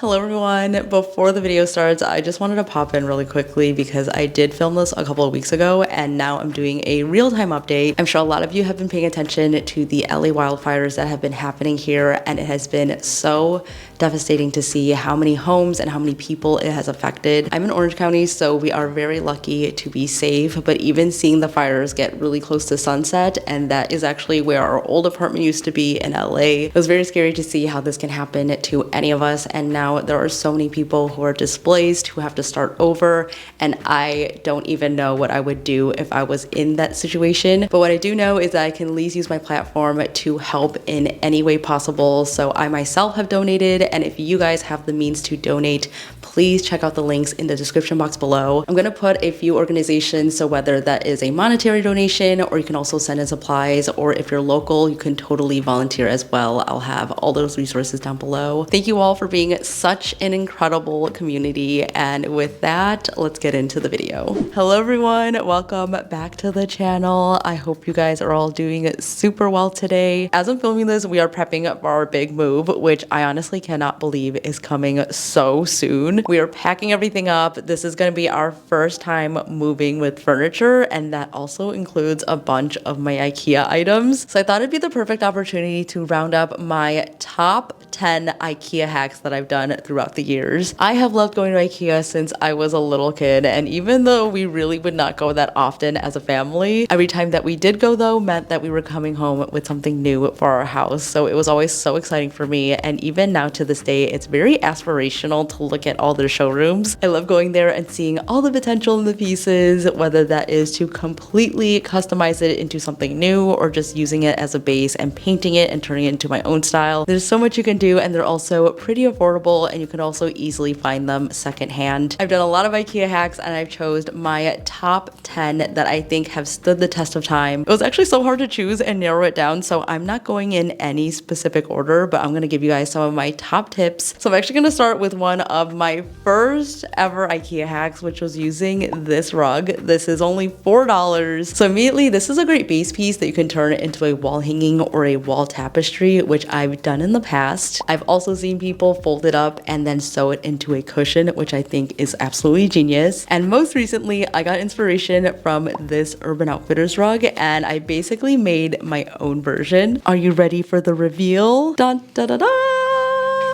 Hello everyone, before the video starts, I just wanted to pop in really quickly because I did film this a couple of weeks ago and now I'm doing a real-time update. I'm sure a lot of you have been paying attention to the LA wildfires that have been happening here, and it has been so devastating to see how many homes and how many people it has affected. I'm in Orange County, so we are very lucky to be safe, but even seeing the fires get really close to sunset, and that is actually where our old apartment used to be in LA. It was very scary to see how this can happen to any of us, and now there are so many people who are displaced, who have to start over, and I don't even know what I would do if I was in that situation. But what I do know is that I can at least use my platform to help in any way possible. So I myself have donated, and if you guys have the means to donate, please check out the links in the description box below. I'm gonna put a few organizations, so whether that is a monetary donation or you can also send in supplies, or if you're local, you can totally volunteer as well. I'll have all those resources down below. Thank you all for being such an incredible community, and with that, let's get into the video. Hello everyone, welcome back to the channel. I hope you guys are all doing super well today. As I'm filming this, we are prepping for our big move, which I honestly cannot believe is coming so soon. We are packing everything up. This is going to be our first time moving with furniture, and that also includes a bunch of my Ikea items. So I thought it'd be the perfect opportunity to round up my top 10 Ikea hacks that I've done throughout the years. I have loved going to Ikea since I was a little kid, and even though we really would not go that often as a family, every time that we did go though meant that we were coming home with something new for our house. So it was always so exciting for me, and even now to this day, it's very aspirational to look at all their showrooms. I love going there and seeing all the potential in the pieces, whether that is to completely customize it into something new or just using it as a base and painting it and turning it into my own style. There's so much you can do, and they're also pretty affordable, and you can also easily find them secondhand. I've done a lot of Ikea hacks, and I've chose my top 10 that I think have stood the test of time. It was actually so hard to choose and narrow it down, so I'm not going in any specific order, but I'm gonna give you guys some of my top tips. So I'm actually gonna start with one of my first ever Ikea hacks, which was using this rug. This is only $4. So immediately, this is a great base piece that you can turn into a wall hanging or a wall tapestry, which I've done in the past. I've also seen people fold it up and then sew it into a cushion, which I think is absolutely genius. And most recently, I got inspiration from this Urban Outfitters rug, and I basically made my own version. Are you ready for the reveal? Dun da da da!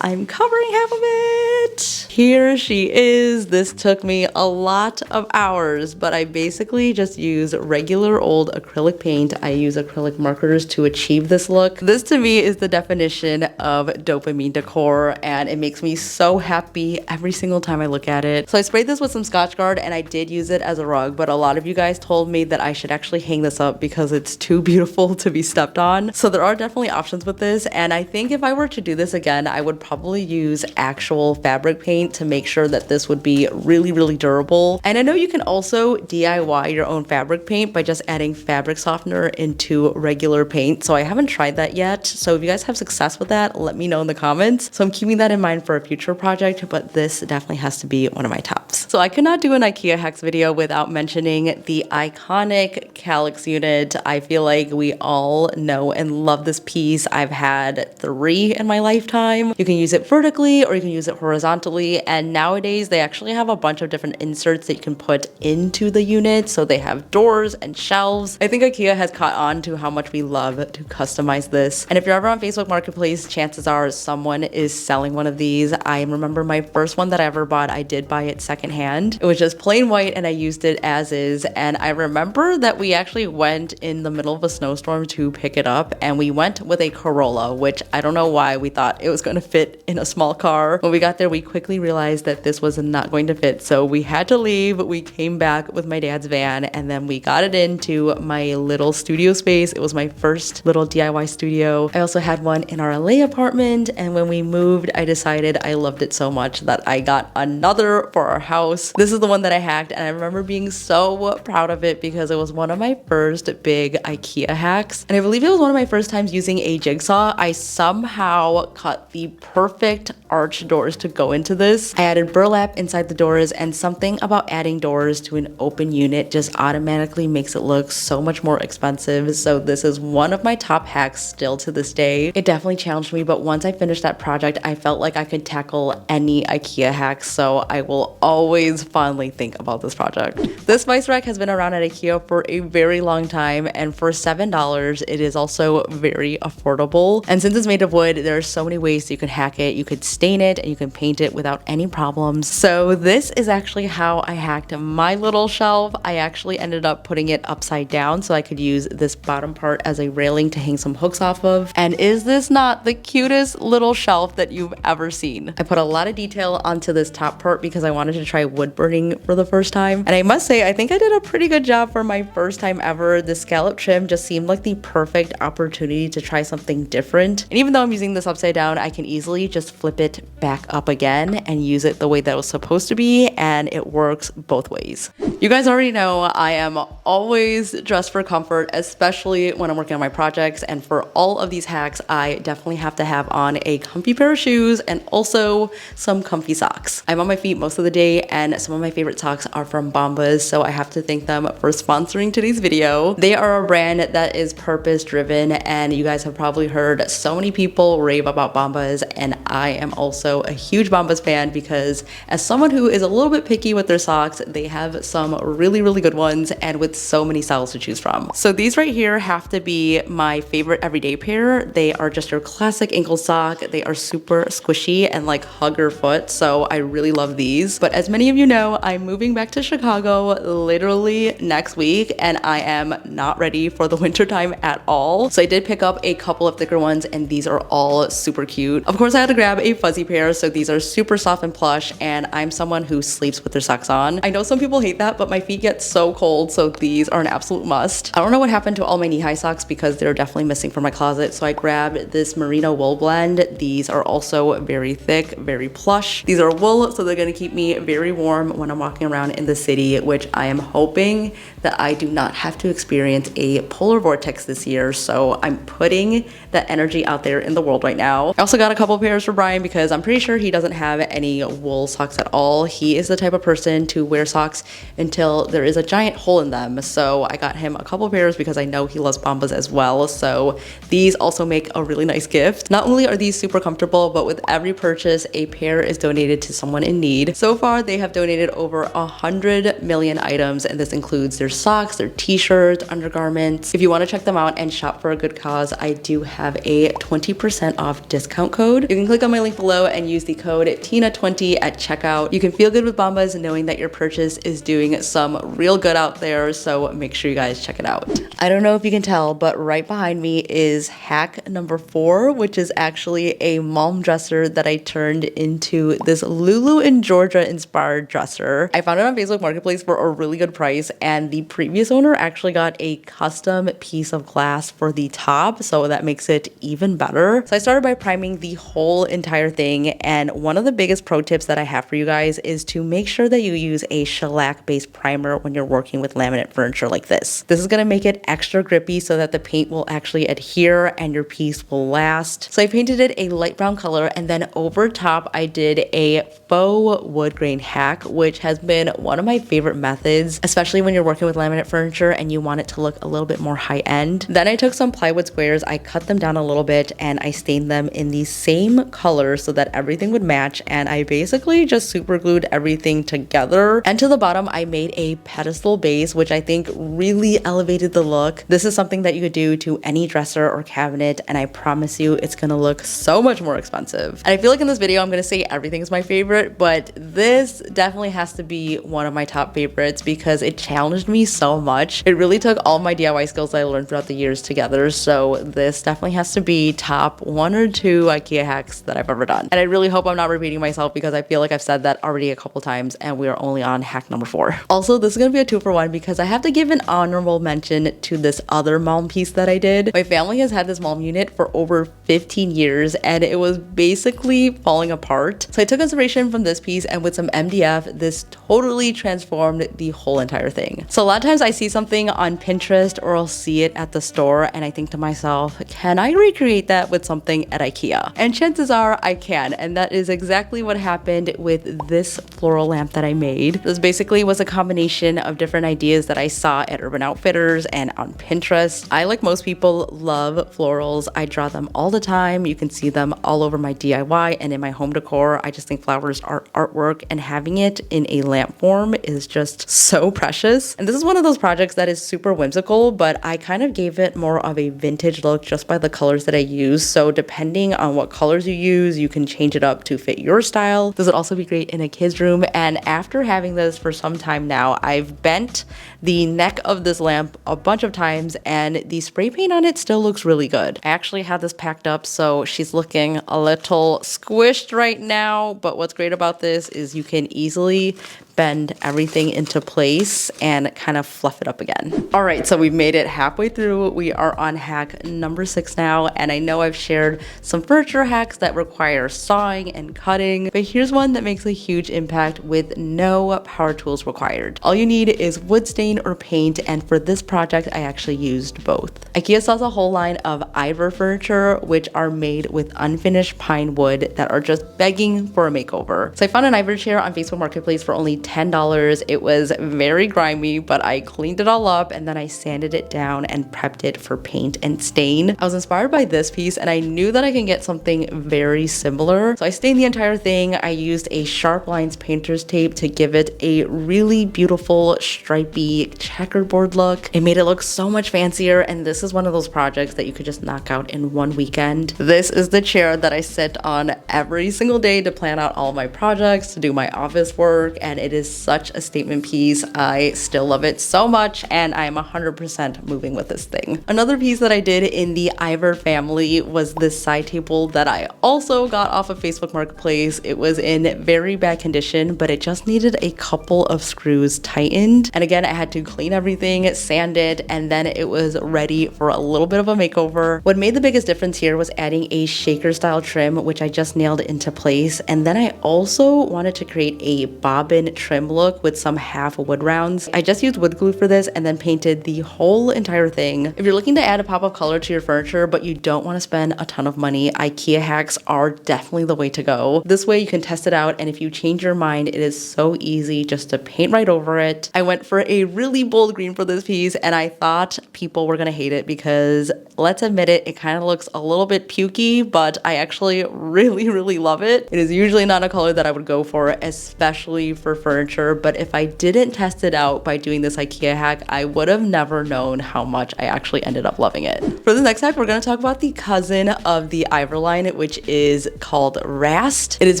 I'm covering half of it. Here she is. This took me a lot of hours, but I basically just use regular old acrylic paint. I use acrylic markers to achieve this look. This to me is the definition of dopamine decor, and it makes me so happy every single time I look at it. So I sprayed this with some Scotch Guard, and I did use it as a rug, but a lot of you guys told me that I should actually hang this up because it's too beautiful to be stepped on. So there are definitely options with this, and I think if I were to do this again, I would probably use actual fabric paint to make sure that this would be really, really durable. And I know you can also DIY your own fabric paint by just adding fabric softener into regular paint. So I haven't tried that yet. So if you guys have success with that, let me know in the comments. So I'm keeping that in mind for a future project, but this definitely has to be one of my tops. So I could not do an Ikea hacks video without mentioning the iconic Kallax unit. I feel like we all know and love this piece. I've had 3 in my lifetime. You can use it vertically or you can use it horizontally, and nowadays they actually have a bunch of different inserts that you can put into the unit. So they have doors and shelves. I think Ikea has caught on to how much we love to customize this, and if you're ever on Facebook Marketplace, chances are someone is selling one of these. I remember my first one that I ever bought, I did buy it secondhand. It was just plain white and I used it as is, and I remember that we actually went in the middle of a snowstorm to pick it up, and we went with a Corolla, which I don't know why we thought it was going to fit in a small car. When we got there, we quickly realized that this was not going to fit, so we had to leave. We came back with my dad's van, and then we got it into my little studio space. It was my first little DIY studio. I also had one in our LA apartment, and when we moved, I decided I loved it so much that I got another for our house. This is the one that I hacked, and I remember being so proud of it because it was one of my first big Ikea hacks, and I believe it was one of my first times using a jigsaw. I somehow cut the perfect arch doors to go into this, this. I added burlap inside the doors, and something about adding doors to an open unit just automatically makes it look so much more expensive. So this is one of my top hacks still to this day. It definitely challenged me, but once I finished that project, I felt like I could tackle any IKEA hacks, so I will always fondly think about this project. This vice rack has been around at IKEA for a very long time, and for $7, it is also very affordable. And since it's made of wood, there are so many ways you can hack it. You could stain it and you can paint it without any problems. So this is actually how I hacked my little shelf. I actually ended up putting it upside down so I could use this bottom part as a railing to hang some hooks off of. And is this not the cutest little shelf that you've ever seen? I put a lot of detail onto this top part because I wanted to try wood burning for the first time. And I must say, I think I did a pretty good job for my first time ever. The scallop trim just seemed like the perfect opportunity to try something different. And even though I'm using this upside down, I can easily just flip it back up again and use it the way that it was supposed to be, and it works both ways. You guys already know I am always dressed for comfort, especially when I'm working on my projects, and for all of these hacks, I definitely have to have on a comfy pair of shoes and also some comfy socks. I'm on my feet most of the day, and some of my favorite socks are from Bombas, so I have to thank them for sponsoring today's video. They are a brand that is purpose driven, and you guys have probably heard so many people rave about Bombas, and I am also a huge Bombas fan because as someone who is a little bit picky with their socks, they have some really good ones and with so many styles to choose from. So these right here have to be my favorite everyday pair. They are just your classic ankle sock. They are super squishy and like hug your foot, so I really love these. But as many of you know, I'm moving back to Chicago literally next week, and I am not ready for the winter time at all. So I did pick up a couple of thicker ones, and these are all super cute. Of course, I had to grab a fuzzy pair, so these are super soft and plush, and I'm someone who sleeps with their socks on. I know some people hate that, but my feet get so cold, so these are an absolute must. I don't know what happened to all my knee-high socks because they're definitely missing from my closet, so I grabbed this merino wool blend. These are also very thick, very plush. These are wool, so they're gonna keep me very warm when I'm walking around in the city, which I am hoping that I do not have to experience a polar vortex this year, so I'm putting that energy out there in the world right now. I also got a couple pairs for Brian because I'm pretty sure he doesn't have any wool socks at all. He is the type of person to wear socks until there is a giant hole in them, so I got him a couple pairs because I know he loves Bombas as well. So these also make a really nice gift. Not only are these super comfortable, but with every purchase, a pair is donated to someone in need. So far, they have donated over 100 million items, and this includes their socks, their t-shirts, undergarments. If you want to check them out and shop for a good cause, I do have a 20% off discount code. You can click on my link below and use the code TINA20 at checkout. You can feel good with Bombas knowing that your purchase is doing some real good out there, so make sure you guys check it out. I don't know if you can tell, but right behind me is hack number 4, which is actually a MALM dresser that I turned into this Lulu in Georgia inspired dresser. I found it on Facebook Marketplace for a really good price, and the previous owner actually got a custom piece of glass for the top, so that makes it even better. So I started by priming the whole entire thing, and one of the biggest pro tips that I have for you guys is to make sure that you use a shellac based primer when you're working with laminate furniture like this. This is going to make it extra grippy so that the paint will actually adhere and your piece will last. So I painted it a light brown color, and then over top I did a faux wood grain hack, which has been one of my favorite methods, especially when you're working with laminate furniture and you want it to look a little bit more high end. Then I took some plywood squares, I cut them down a little bit, and I stained them in the same color so that everything would match, and I basically just super glued everything together. And to the bottom I made a pedestal base, which I think really elevated the look. This is something that you could do to any dresser or cabinet, and I promise you it's gonna look so much more expensive. And I feel like in this video I'm gonna say everything is my favorite, but this definitely has to be one of my top favorites because it challenged me so much. It really took all my DIY skills that I learned throughout the years together, so this definitely has to be top 1 or 2 IKEA hacks that I've ever done. And I really hope I'm not repeating myself because I feel like I've said that already a couple times, and we are only on hack number 4. Also, this is gonna be a 2 for 1 because I have to give an honorable mention to this other MALM piece that I did. My family has had this MALM unit for over 15 years, and it was basically falling apart. So I took inspiration from this piece, and with some MDF, this totally transformed the whole entire thing. So a lot of times I see something on Pinterest or I'll see it at the store, and I think to myself, can I recreate that with something at IKEA? And chances are I can, and that is exactly exactly what happened with this floral lamp that I made. This basically was a combination of different ideas that I saw at Urban Outfitters and on Pinterest. I, like most people, love florals. I draw them all the time. You can see them all over my DIY and in my home decor. I just think flowers are artwork, and having it in a lamp form is just so precious. And this is one of those projects that is super whimsical, but I kind of gave it more of a vintage look just by the colors that I use. So depending on what colors you use, you can change it up to fit your style. This would also be great in a kid's room. And after having this for some time now, I've bent the neck of this lamp a bunch of times and the spray paint on it still looks really good. I actually had this packed up, so she's looking a little squished right now, but what's great about this is you can easily bend everything into place and kind of fluff it up again. All right, so we've made it halfway through. We are on hack number 6 now, and I know I've shared some furniture hacks that require sawing and cutting, but here's one that makes a huge impact with no power tools required. All you need is wood stain or paint, and for this project, I actually used both. Ikea sells a whole line of Ivar furniture, which are made with unfinished pine wood that are just begging for a makeover. So I found an Ivar chair on Facebook Marketplace for only $10. It was very grimy, but I cleaned it all up and then I sanded it down and prepped it for paint and stain. I was inspired by this piece and I knew that I can get something very similar. So I stained the entire thing. I used a Sharp Lines painter's tape to give it a really beautiful stripy checkerboard look. It made it look so much fancier, and this is one of those projects that you could just knock out in one weekend. This is the chair that I sit on every single day to plan out all my projects, to do my office work, and it is such a statement piece. I still love it so much, and I'm 100% moving with this thing. Another piece that I did in the Ivar family was this side table that I also got off of Facebook Marketplace. It was in very bad condition, but it just needed a couple of screws tightened. And again, I had to clean everything, sand it, and then it was ready for a little bit of a makeover. What made the biggest difference here was adding a shaker style trim, which I just nailed into place. And then I also wanted to create a bobbin trim look with some half wood rounds. I just used wood glue for this and then painted the whole entire thing. If you're looking to add a pop of color to your furniture, but you don't want to spend a ton of money, IKEA hacks are definitely the way to go. This way you can test it out, and if you change your mind, it is so easy just to paint right over it. I went for a really bold green for this piece, and I thought people were gonna hate it because, let's admit it, it kind of looks a little bit pukey, but I actually really love it. It is usually not a color that I would go for, especially for furniture, but if I didn't test it out by doing this IKEA hack, I would have never known how much I actually ended up loving it. For the next hack, we're gonna talk about the cousin of the Ivar line, which is called Rast. It is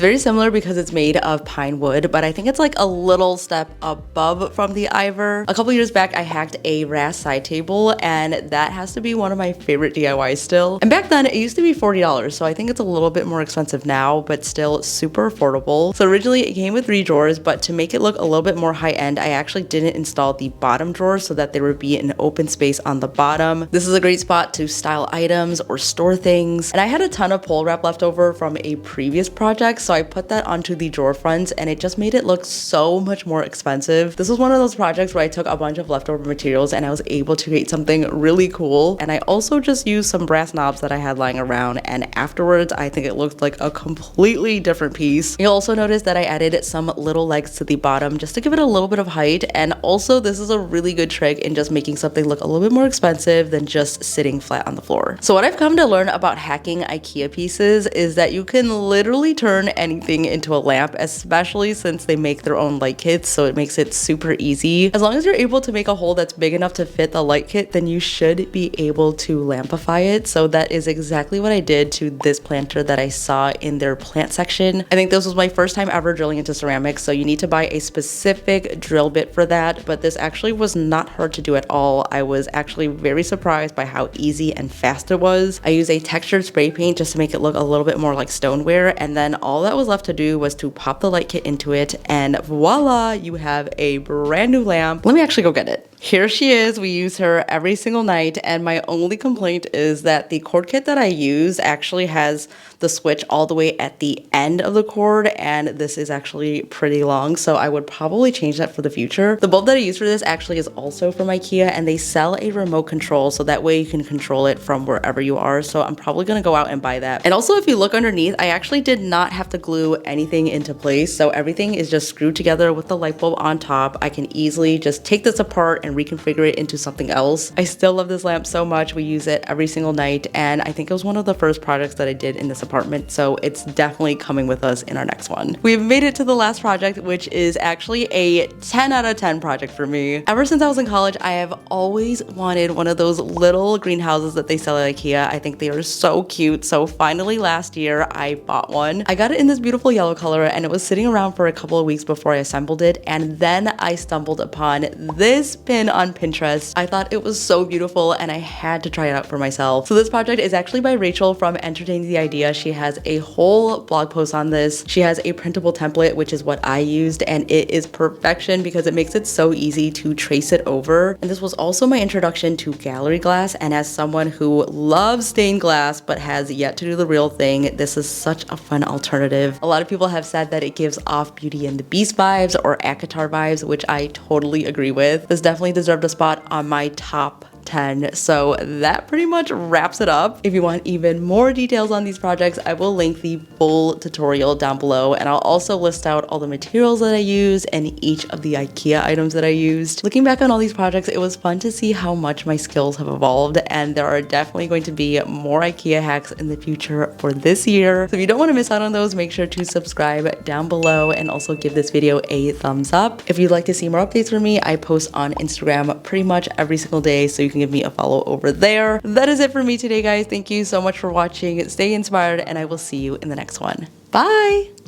very similar because it's made of pine wood, but I think it's like a little step above from the Ivar. A couple years back, I hacked a Rast side table, and that has to be one of my favorite DIYs still. And back then, it used to be $40, so I think it's a little bit more expensive now, but still super affordable. So originally, it came with 3 drawers, but to make it look a little bit more high-end, I actually didn't install the bottom drawer so that there would be an open space on the bottom. This is a great spot to style items or store things. And I had a ton of pole wrap left over from a previous project, so I put that onto the drawer fronts, and it just made it look so much more expensive. This was one of those projects where I took a bunch of leftover materials and I was able to create something really cool. And I also just used some brass knobs that I had lying around, and afterwards I think it looked like a completely different piece. You'll also notice that I added some little legs to the bottom just to give it a little bit of height, and also this is a really good trick in just making something look a little bit more expensive than just sitting flat on the floor. So what I've come to learn about hacking IKEA pieces is that you can literally turn anything into a lamp, especially since they make their own light kits, so it makes it super easy. As long as you're able to make a hole that's big enough to fit the light kit, then you should be able to lampify it. So that is exactly what I did to this planter that I saw in their plant section. I think this was my first time ever drilling into ceramics, so you need to buy a specific drill bit for that, but this actually was not hard to do at all. I was actually very surprised by how easy and fast it was. I used a textured spray paint just to make it look a little bit more like stoneware, and then all that was left to do was to pop the light kit into it, and voila, you have a brand new lamp. Let me actually go get it. Here she is. We use her every single night, and my only complaint is that the cord kit that I use actually has the switch all the way at the end of the cord, and this is actually pretty long, so I would probably change that for the future. The bulb that I use for this actually is also from Ikea, and they sell a remote control, so that way you can control it from wherever you are, so I'm probably gonna go out and buy that. And also, if you look underneath, I actually did not have to glue anything into place, so everything is just screwed together with the light bulb on top. I can easily just take this apart and reconfigure it into something else. I still love this lamp so much. We use it every single night, and I think it was one of the first projects that I did in this apartment, so it's definitely coming with us in our next one. We've made it to the last project, which is actually a 10 out of 10 project for me. Ever since I was in college, I have always wanted one of those little greenhouses that they sell at Ikea. I think they are so cute, so finally last year I bought one. I got it in this beautiful yellow color, and it was sitting around for a couple of weeks before I assembled it, and then I stumbled upon this pin on Pinterest. I thought it was so beautiful, and I had to try it out for myself. So this project is actually by Rachel from Entertain the Idea. She has a whole blog post on this. She has a printable template, which is what I used, and it is perfection because it makes it so easy to trace it over. And this was also my introduction to gallery glass, and as someone who loves stained glass but has yet to do the real thing, this is such a fun alternative. A lot of people have said that it gives off Beauty and the Beast vibes or ACOTAR vibes, which I totally agree with. This definitely deserved a spot on my top 10. So that pretty much wraps it up. If you want even more details on these projects, I will link the full tutorial down below, and I'll also list out all the materials that I used and each of the Ikea items that I used. Looking back on all these projects, it was fun to see how much my skills have evolved, and there are definitely going to be more Ikea hacks in the future for this year. So if you don't want to miss out on those, make sure to subscribe down below and also give this video a thumbs up. If you'd like to see more updates from me, I post on Instagram pretty much every single day, so you can give me a follow over there. That is it for me today, guys. Thank you so much for watching. Stay inspired, and I will see you in the next one. Bye!